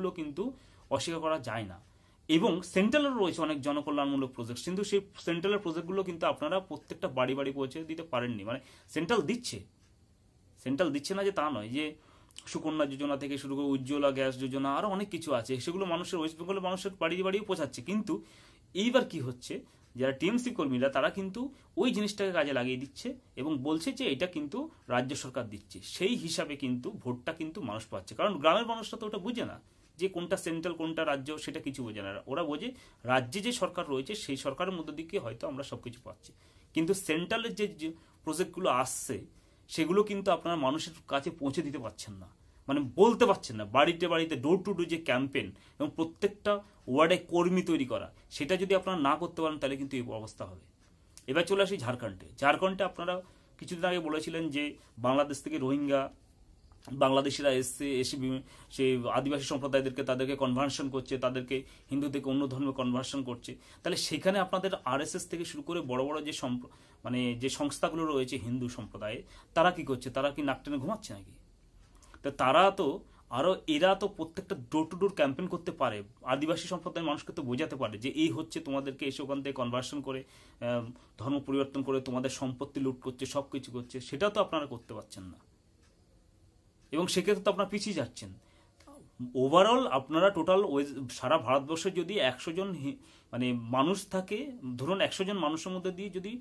প্রজেক্টগুলো কিন্তু অস্বীকার করা যায় না। এবং সেন্ট্রালের রয়েছে অনেক জনকল্যাণমূলক প্রজেক্ট, কিন্তু সেই সেন্ট্রালের প্রজেক্টগুলো কিন্তু আপনারা প্রত্যেকটা বাড়ি বাড়ি পৌঁছে দিতে পারেননি। মানে সেন্ট্রাল দিচ্ছে না যে তা নয়, যে সুকন্যা যোজনা থেকে শুরু করে উজ্জ্বলা গ্যাস যোজনা আরও অনেক কিছু আছে, সেগুলো মানুষের ওয়েস্ট বেঙ্গলের মানুষের বাড়ি বাড়িও পৌঁছাচ্ছে। কিন্তু এইবার কি হচ্ছে, যারা টিএমসি কর্মীরা তারা কিন্তু ওই জিনিসটাকে কাজে লাগিয়ে দিচ্ছে এবং বলছে যে এটা কিন্তু রাজ্য সরকার দিচ্ছে, সেই হিসাবে কিন্তু ভোটটা কিন্তু মানুষ পাচ্ছে। কারণ গ্রামের মানুষরা তো ওটা বুঝে না যে কোনটা সেন্ট্রাল কোনটা রাজ্য, সেটা কিছু বোঝে না। ওরা বোঝে রাজ্যে যে সরকার রয়েছে সেই সরকারের মধ্যে দিকে হয়তো আমরা সবকিছু পাচ্ছি, কিন্তু সেন্ট্রালের যে প্রজেক্টগুলো আসছে সেগুলো কিন্তু আপনারা মানুষের কাছে পৌঁছে দিতে পারছেন না, মানে বলতে পারছেন না। বাড়িতে বাড়িতে ডোর টু ডোর যে ক্যাম্পেন এবং প্রত্যেকটা ওয়ার্ডে কর্মী তৈরি করা, সেটা যদি আপনারা না করতে পারেন তাহলে কিন্তু এই অবস্থা হবে। এবার চলে আসি ঝাড়খণ্ডে আপনারা কিছুদিন আগে বলেছিলেন যে বাংলাদেশ থেকে রোহিঙ্গা বাংলাদেশিরা এসে সেই আদিবাসী সম্প্রদায়দেরকে তাদেরকে কনভার্সন করছে, তাদেরকে হিন্দু থেকে অন্য ধর্মে কনভার্সন করছে। তাহলে সেখানে আপনাদের আরএসএস থেকে শুরু করে বড় বড় যে মানে যে সংস্থাগুলো রয়েছে হিন্দু সম্প্রদায়ে, তারা কি করছে? তারা কি নাক টেনে ঘুমাচ্ছে নাকি? তো এরা তো প্রত্যেকটা ডোর টু ডোর ক্যাম্পেন করতে পারে, আদিবাসী সম্প্রদায়ের মানুষকে তো বোঝাতে পারে যে এই হচ্ছে, তোমাদেরকে এসে ওখান থেকে কনভার্সন করে ধর্ম পরিবর্তন করে তোমাদের সম্পত্তি লুট করছে, সব কিছু করছে। সেটাও তো আপনারা করতে পারছেন না, এবং সেক্ষেত্রে তো আপনারা পিছিয়ে যাচ্ছেন। ওভারঅল আপনারা টোটাল সারা ভারতবর্ষে যদি 100 জন মানে মানুষ থাকে, ধরুন 100 জন মানুষের মধ্যে দিয়ে যদি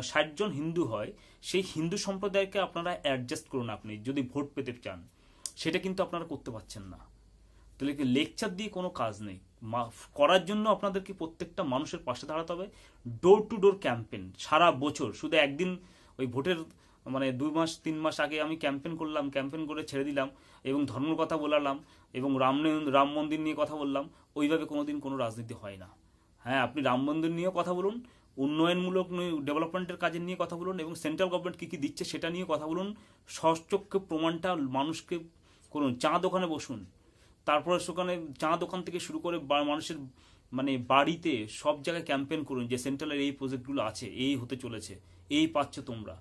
60 জন হিন্দু হয়, সেই হিন্দু সম্প্রদায়কে আপনারা অ্যাডজাস্ট করুন। আপনি যদি ভোট পেতে চান, সেটা কিন্তু আপনারা করতে পারছেন না। তাহলে কি লেকচার দিয়ে কোনো কাজ নেই। করার জন্য আপনাদেরকে প্রত্যেকটা মানুষের পাশে দাঁড়াতে হবে। ডোর টু ডোর ক্যাম্পেন সারা বছর, শুধু একদিন ওই ভোটের মানে 2 মাস 3 মাস আগে আমি ক্যাম্পেন করলাম, ক্যাম্পেন করে ছেড়ে দিলাম এবং ধর্মের কথা বলালাম এবং রাম মন্দির নিয়ে কথা বললাম, ওইভাবে কোনোদিন কোনো রাজনীতি হয় না। হ্যাঁ, আপনি রাম মন্দির নিয়েও কথা বলুন, উন্নয়নমূলক ডেভেলপমেন্টের কাজের নিয়ে কথা বলুন, এবং সেন্ট্রাল গভর্নমেন্ট কী কী দিচ্ছে সেটা নিয়ে কথা বলুন। সচক্ষে প্রমাণটা মানুষকে করুন। চা দোকানে বসুন, তারপরে সেখানে চা দোকান থেকে শুরু করে মানুষের মানে বাড়িতে সব জায়গায় ক্যাম্পেন করুন যে সেন্ট্রালের এই প্রজেক্টগুলো আছে, এই হতে চলেছে, এই পাচ্ছ তোমরা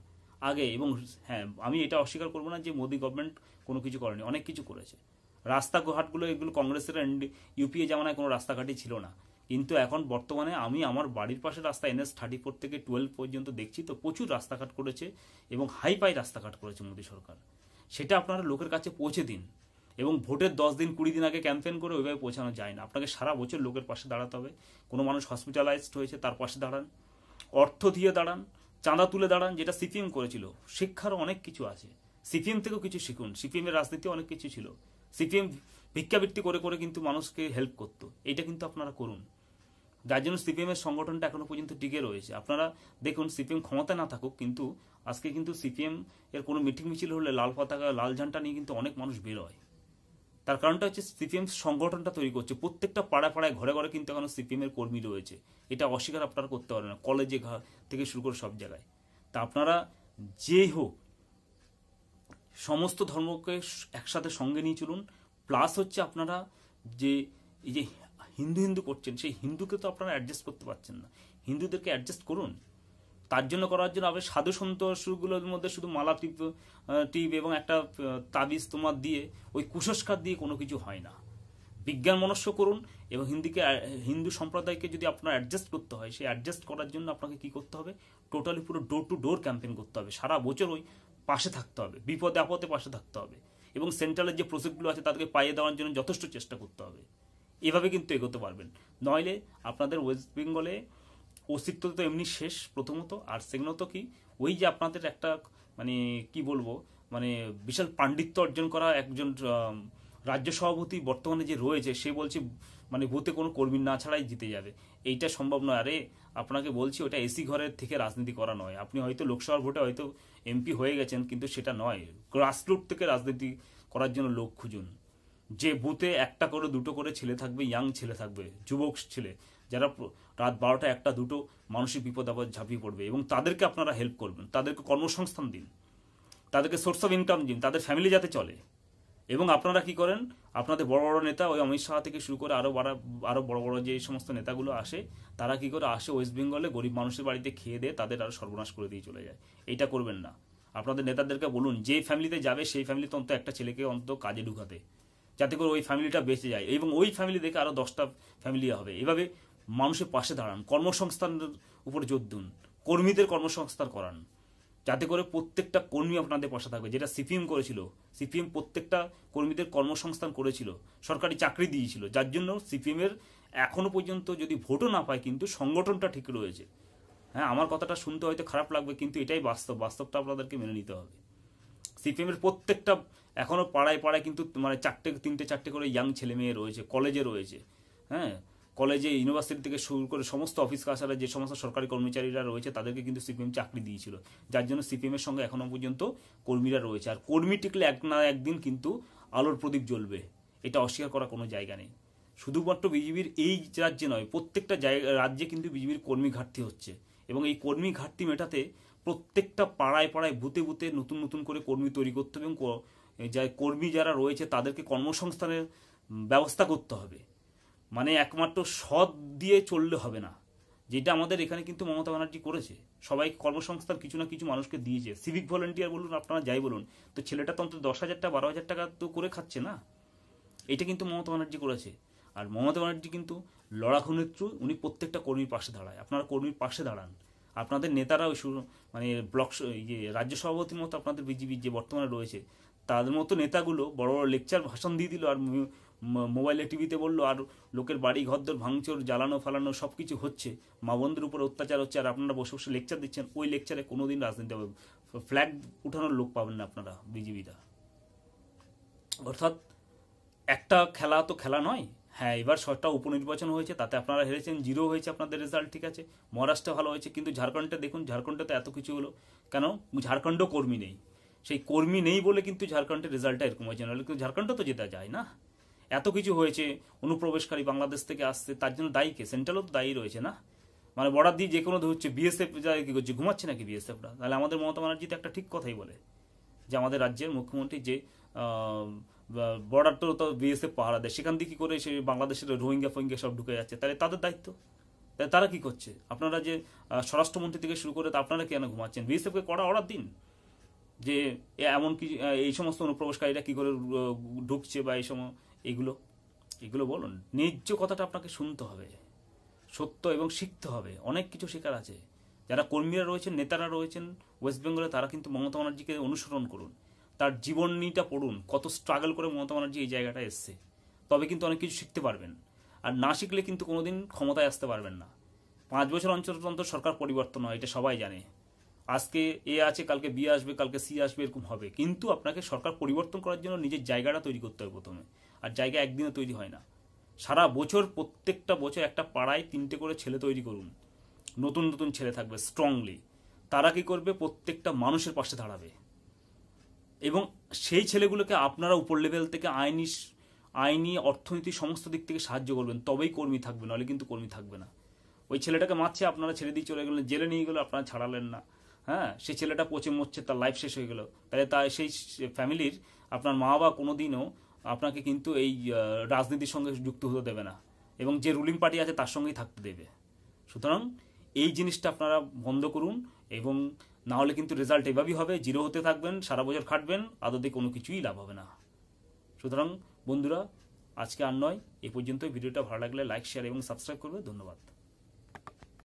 আগে। এবং হ্যাঁ, আমি এটা অস্বীকার করবো না যে মোদি গভর্নমেন্ট কোনো কিছু করেনি, অনেক কিছু করেছে। রাস্তাঘাটগুলো এগুলো কংগ্রেসের ইউপিএ জামানায় কোনো রাস্তাঘাটই ছিল না, কিন্তু এখন বর্তমানে আমি আমার বাড়ির পাশে রাস্তা NH-34 থেকে 12 পর্যন্ত দেখছি তো প্রচুর রাস্তাঘাট করেছে এবং হাইফাই রাস্তাঘাট করেছে মোদী সরকার। সেটা আপনারা লোকের কাছে পৌঁছে দিন। এবং ভোটের 10 দিন 20 দিন আগে ক্যাম্পেন করে ওইভাবে পৌঁছানো যায় না। আপনাকে সারা বছর লোকের পাশে দাঁড়াতে হবে। কোনো মানুষ হসপিটালাইজড হয়েছে তার পাশে দাঁড়ান, অর্থ দিয়ে দাঁড়ান, চাঁদা তুলে দাঁড়ান, যেটা সিপিএম করেছিল। শিক্ষারও অনেক কিছু আছে, সিপিএম থেকেও কিছু শিখুন। সিপিএম এর রাজনীতি অনেক কিছু ছিল। সিপিএম ভিক্ষাবৃত্তি করে করে কিন্তু মানুষকে হেল্প করতো, এটা কিন্তু আপনারা করুন। যার জন্য সিপিএম এর সংগঠনটা এখনো পর্যন্ত টিকে রয়েছে। আপনারা দেখুন, সিপিএম ক্ষমতায় না থাকুক, কিন্তু আজকে কিন্তু সিপিএম এর কোনো মিটিং মিছিল হলে লাল পতাকা লাল ঝান্ডা নিয়ে কিন্তু অনেক মানুষ বের হয়। তার কারণটা হচ্ছে সিপিএম সংগঠনটা তৈরি করছে। প্রত্যেকটা পাড়ায় পাড়ায় ঘরে ঘরে কিন্তু এখন সিপিএম এর কর্মী রয়েছে, এটা অস্বীকার আপনারা করতে পারেন না। কলেজে থেকে শুরু করে সব জায়গায়। তা আপনারা যেই হোক সমস্ত ধর্মকে একসাথে সঙ্গে নিয়ে চলুন। প্লাস হচ্ছে আপনারা যে এই যে হিন্দু করছেন, সেই হিন্দুকে তো আপনারা অ্যাডজাস্ট করতে পারছেন না, হিন্দুদেরকে অ্যাডজাস্ট করুন। তার জন্য করার জন্য আবার সাধু সন্তগুলোর মধ্যে শুধু মালা টিপ এবং একটা তাবিজ তোমার দিয়ে ওই কুসংস্কার দিয়ে কোনো কিছু হয় না। বিজ্ঞান মনস্ক করুন এবং হিন্দু সম্প্রদায়কে যদি আপনার অ্যাডজাস্ট করতে হয়, সেই অ্যাডজাস্ট করার জন্য আপনাকে কি করতে হবে? টোটালি পুরো ডোর টু ডোর ক্যাম্পেন করতে হবে। সারা বছর ওই পাশে থাকতে হবে, বিপদে আপদে পাশে থাকতে হবে, এবং সেন্ট্রালের যে প্রজেক্টগুলো আছে তাদেরকে পাইয়ে দেওয়ার জন্য যথেষ্ট চেষ্টা করতে হবে। এভাবে কিন্তু এগোতে পারবেন, নইলে আপনাদের ওয়েস্ট বেঙ্গলে অস্তিত্ব তো এমনি শেষ প্রথমত। আর সেগুলো কি, ওই যে আপনাদের একটা মানে কি বলবো, মানে বিশাল পাণ্ডিত্য অর্জন করা একজন রাজ্য সভাপতি বর্তমানে যে রয়েছে, সে বলছে মানে বুথে কোনো কর্মী না ছাড়াই জিতে যাবে। এইটা সম্ভব নয়। আরে আপনাকে বলছি, ওটা এসি ঘরের থেকে রাজনীতি করা নয়। আপনি হয়তো লোকসভার ভোটে হয়তো এমপি হয়ে গেছেন, কিন্তু সেটা নয়। গ্রাসরুট থেকে রাজনীতি করার জন্য লোক খুঁজুন। যে বুথে একটা করে দুটো করে ছেলে থাকবে, ইয়াং ছেলে থাকবে, যুবক ছেলে, যারা রাত 12টা 1টা 2টো মানসিক বিপদ আপদ ঝাঁপিয়ে পড়বে, এবং তাদেরকে আপনারা হেল্প করবেন, তাদেরকে কর্মসংস্থান দিন, তাদেরকে সোর্স অফ ইনকাম দিন, তাদের ফ্যামিলি যাতে চলে। এবং আপনারা কি করেন, আপনাদের বড় বড় নেতা ওই অমিত শাহ থেকে শুরু করে আরো বড় বড় যে সমস্ত নেতাগুলো আসে, তারা কি করে আসে ওয়েস্ট বেঙ্গলে গরিব মানুষের বাড়িতে খেয়ে দিয়ে তাদের আরো সর্বনাশ করে দিয়ে চলে যায়। এইটা করবেন না। আপনাদের নেতাদেরকে বলুন, যে ফ্যামিলিতে যাবে সেই ফ্যামিলিতে অন্তত একটা ছেলেকে অন্তত কাজে ঢুকাতে, যাতে করে ওই ফ্যামিলিটা বেঁচে যায় এবং ওই ফ্যামিলি দেখে আরও 10টা ফ্যামিলি হবে। এভাবে মানুষের পাশে দাঁড়ান, কর্মসংস্থানের উপর জোর দিন, কর্মীদের কর্মসংস্থান করান, যাতে করে প্রত্যেকটা কর্মী আপনাদের পাশে থাকবে। যেটা সিপিএম করেছিল, সিপিএম প্রত্যেকটা কর্মীদের কর্মসংস্থান করেছিল, সরকারি চাকরি দিয়েছিল, যার জন্য সিপিএমের এখনো পর্যন্ত যদি ভোটও না পায় কিন্তু সংগঠনটা ঠিক রয়েছে। হ্যাঁ, আমার কথাটা শুনতে হয়তো খারাপ লাগবে, কিন্তু এটাই বাস্তব, বাস্তবটা আপনাদেরকে মেনে নিতে হবে। সিপিএমের প্রত্যেকটা এখনো পাড়ায় পাড়ায় কিন্তু মানে 3-4টে করে ইয়াং ছেলে মেয়ে রয়েছে, কলেজে রয়েছে। হ্যাঁ, কলেজে, ইউনিভার্সিটি থেকে শুরু করে সমস্ত অফিস কাছারে যে সমস্ত সরকারি কর্মচারীরা রয়েছে তাদেরকে কিন্তু সিপিএম চাকরি দিয়েছিল, যার জন্য সিপিএমের সঙ্গে এখনো পর্যন্ত কর্মীরা রয়েছে। আর কর্মী টিকলে এক না একদিন কিন্তু আলোর প্রদীপ জ্বলবে, এটা অস্বীকার করার কোনো জায়গা নেই। শুধুমাত্র বিজেপির এই রাজ্যে নয়, প্রত্যেকটা রাজ্যে কিন্তু বিজেপির কর্মী ঘাটতি হচ্ছে, এবং এই কর্মী ঘাটতি মেটাতে প্রত্যেকটা পাড়ায় পাড়ায় বুথে বুথে নতুন নতুন করে কর্মী তৈরি করতে হবে, এবং কর্মী যারা রয়েছে তাদেরকে কর্মসংস্থানের ব্যবস্থা করতে হবে। মানে একমাত্র সৎ দিয়ে চললে হবে না, যেটা আমাদের এখানে কিন্তু মমতা ব্যানার্জি করেছে। সবাই কর্মসংস্থান কিছু না কিছু মানুষকে দিয়েছে, সিভিক ভলেন্টিয়ার বলুন, আপনারা যাই বলুন, তো ছেলেটা তো অন্তত 10,000 টাকা 12,000 টাকা তো করে খাচ্ছে না, এটা কিন্তু মমতা ব্যানার্জি করেছে। আর মমতা ব্যানার্জি কিন্তু লড়াকু নেত্রী, উনি প্রত্যেকটা কর্মীর পাশে দাঁড়ায়। আপনারা কর্মীর পাশে দাঁড়ান। আপনাদের নেতারা ওই মানে ব্লক রাজ্য সভাপতির মতো আপনাদের বিজেপির যে বর্তমানে রয়েছে তাদের মতো নেতাগুলো বড় বড় লেকচার ভাষণ দিয়ে দিল, আর মোবাইলে টিভিতে বললো, আর লোকের বাড়ি ঘরদোর ভাঙচুর, জ্বালানো ফালানো সব কিছু হচ্ছে, মা বোনদের উপর অত্যাচার হচ্ছে, আর আপনারা বসে বসে লেকচার দিচ্ছেন। ওই লেকচারে কোনোদিন রাজনীতি হবে, ফ্ল্যাগ উঠানোর লোক পাবেন না আপনারা বিজেপিটা। অর্থাৎ একটা খেলা তো খেলা নয়। হ্যাঁ, এবার 6টা উপনির্বাচন হয়েছে, তাতে আপনারা হেরেছেন, 0 হয়েছে আপনাদের রেজাল্ট, ঠিক আছে। মহারাষ্ট্রে ভালো হয়েছে, কিন্তু ঝাড়খণ্ডে দেখুন, ঝাড়খণ্ডে তো এত কিছু হলো কেন? ঝাড়খণ্ডেও কর্মী নেই। সেই কর্মী নেই বলে কিন্তু ঝাড়খণ্ডের রেজাল্টটা এরকম হয়েছে, নাহলে কিন্তু ঝাড়খণ্ডে তো যেতে যায় না। এত কিছু হয়েছে, অনুপ্রবেশকারী বাংলাদেশ থেকে আসছে, তার জন্য দায়ী কে? সেন্ট্রালও তো দায়ী রয়েছে না। মানে বর্ডার দিয়ে যে কোনো হচ্ছে, বিএসএফ যায় কি করছে, ঘুমাচ্ছে নাকি বিএসএফরা? তাহলে আমাদের মমতা ব্যানার্জি তো একটা ঠিক কথাই বলে যে আমাদের রাজ্যের মুখ্যমন্ত্রী যে বর্ডার তো বিএসএফ পাহারা দেয়, সেখান দিয়ে কি করে সে বাংলাদেশের রোহিঙ্গা ফোহিঙ্গা সব ঢুকে যাচ্ছে, তাহলে তাদের দায়িত্ব। তাহলে তারা কি করছে? আপনারা যে স্বরাষ্ট্রমন্ত্রী থেকে শুরু করে আপনারা কেন ঘুমাচ্ছেন? বিএসএফকে কড়া অর্ডার দিন যে এমনকি এই সমস্ত অনুপ্রবেশকারীরা কি করে ঢুকছে, বা এই সময় এগুলো বলুন। ন্যায্য কথাটা আপনাকে শুনতে হবে, সত্য এবং শিখতে হবে, অনেক কিছু শেখার আছে। যারা কর্মীরা রয়েছেন, নেতারা রয়েছেন ওয়েস্ট বেঙ্গলে, তারা কিন্তু মমতা ব্যানার্জিকে অনুসরণ করুন, তার জীবনীটা পড়ুন, কত স্ট্রাগল করে মমতা ব্যানার্জি এই জায়গাটা এসছে, তবে কিন্তু অনেক কিছু শিখতে পারবেন। আর না শিখলে কিন্তু কোনোদিন ক্ষমতায় আসতে পারবেন না। 5 বছর অন্তর অন্তর সরকার পরিবর্তন হয়, এটা সবাই জানে। আজকে এ আছে, কালকে বি আসবে, কালকে সি আসবে, এরকম হবে। কিন্তু আপনাকে সরকার পরিবর্তন করার জন্য নিজের জায়গাটা তৈরি করতে হবে প্রথমে, আর জায়গা একদিনে তৈরি হয় না। সারা বছর, প্রত্যেকটা বছর একটা পাড়ায় 3টে করে ছেলে তৈরি করুন, নতুন নতুন ছেলে থাকবে স্ট্রংলি। তারা কি করবে? প্রত্যেকটা মানুষের পাশে দাঁড়াবে, এবং সেই ছেলেগুলোকে আপনারা উপর লেভেল থেকে আইনি অর্থনীতি সমস্ত দিক থেকে সাহায্য করবেন, তবেই কর্মী থাকবে, নাহলে কিন্তু কর্মী থাকবে না। ওই ছেলেটাকে মারছে, আপনারা ছেড়ে দিয়ে চলে গেলেন, জেলে নিয়ে গেলো, আপনারা ছাড়ালেন না। হ্যাঁ, সেই ছেলেটা পচে মরছে, তার লাইফ শেষ হয়ে গেল, তাহলে সেই ফ্যামিলির আপনার মা বাবা কোনোদিনও আপনাকে কিন্তু এই রাজনীতির সঙ্গে যুক্ত হতে দেবে না, এবং যে রুলিং পার্টি আছে তার সঙ্গেই থাকতে দেবে। সুতরাং এই জিনিসটা আপনারা বন্ধ করুন, এবং না হলে কিন্তু রেজাল্ট এভাবেই হবে, 0 হতে থাকবেন, সারা বছর খাটবেন, আদতে কোনো কিছুই লাভ হবে না। সুতরাং বন্ধুরা, আজকে আর নয়, এই পর্যন্ত। ভিডিওটা ভালো লাগলে লাইক, শেয়ার এবং সাবস্ক্রাইব করবে। ধন্যবাদ।